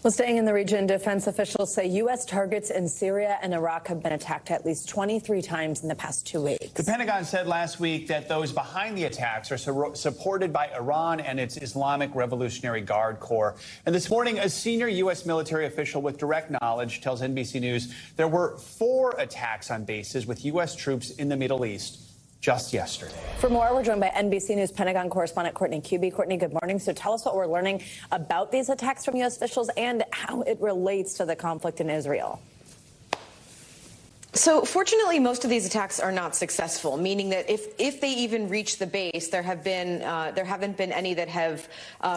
Well, staying in the region, defense officials say U.S. targets in Syria and Iraq have been attacked at least 23 times in the past 2 weeks. The Pentagon said last week that those behind the attacks are supported by Iran and its Islamic Revolutionary Guard Corps. And this morning, a senior U.S. military official with direct knowledge tells NBC News there were 4 attacks on bases with U.S. troops in the Middle East just yesterday. For more, we're joined by NBC News Pentagon correspondent Courtney Kube. Courtney, good morning. So tell us what we're learning about these attacks from U.S. officials and how it relates to the conflict in Israel. So fortunately, most of these attacks are not successful, meaning that if they even reach the base, there haven't been any that have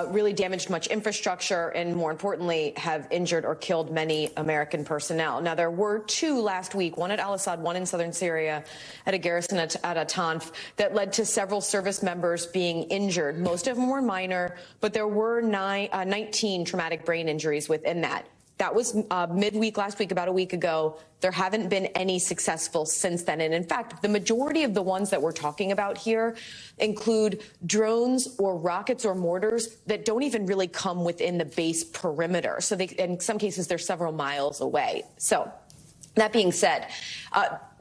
really damaged much infrastructure and, more importantly, have injured or killed many American personnel. Now, there were 2 last week, one at al-Assad, one in southern Syria at a garrison at Atanf, that led to several service members being injured. Most of them were minor, but there were 19 traumatic brain injuries within that. That was midweek last week, about a week ago. There haven't been any successful since then. And in fact, the majority of the ones that we're talking about here include drones or rockets or mortars that don't even really come within the base perimeter. So in some cases, they're several miles away. So that being said,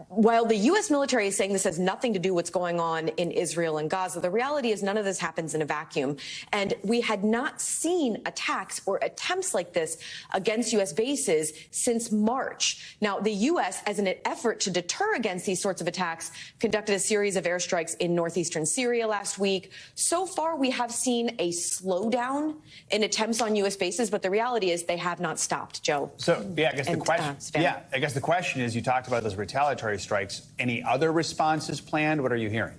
while the U.S. military is saying this has nothing to do with what's going on in Israel and Gaza, the reality is none of this happens in a vacuum. And we had not seen attacks or attempts like this against U.S. bases since March. Now, the U.S., as an effort to deter against these sorts of attacks, conducted a series of airstrikes in northeastern Syria last week. So far, we have seen a slowdown in attempts on U.S. bases, but the reality is they have not stopped, Joe. So, yeah, I guess the question is, you talked about those retaliatory strikes. Any other responses planned? What are you hearing?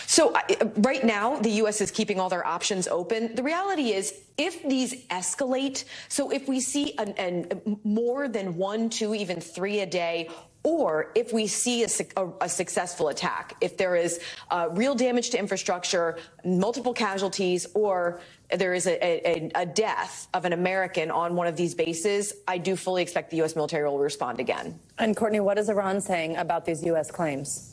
So right now, the U.S. is keeping all their options open. The reality is, if these escalate, so if we see more than 1, 2, even 3 a day, or if we see a successful attack, if there is real damage to infrastructure, multiple casualties, or there is a death of an American on one of these bases, I do fully expect the U.S. military will respond again. And Courtney, what is Iran saying about these U.S. claims?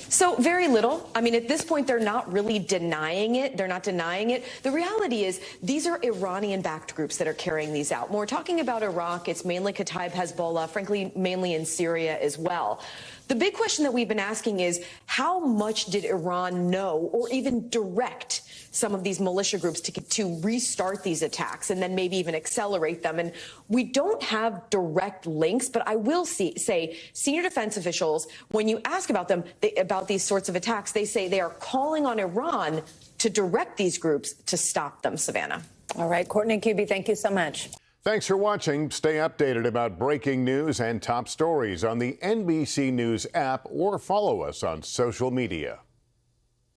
So very little. I mean, at this point, they're not really denying it. They're not denying it. The reality is these are Iranian-backed groups that are carrying these out. When we're talking about Iraq, it's mainly Kataib Hezbollah, frankly, mainly in Syria as well. The big question that we've been asking is, how much did Iran know or even direct some of these militia groups to restart these attacks and then maybe even accelerate them? And we don't have direct links, but I will say senior defense officials, when you ask about them, about these sorts of attacks, they say they are calling on Iran to direct these groups to stop them, Savannah. All right, Courtney Kube, thank you so much. Thanks for watching. Stay updated about breaking news and top stories on the NBC News app or follow us on social media.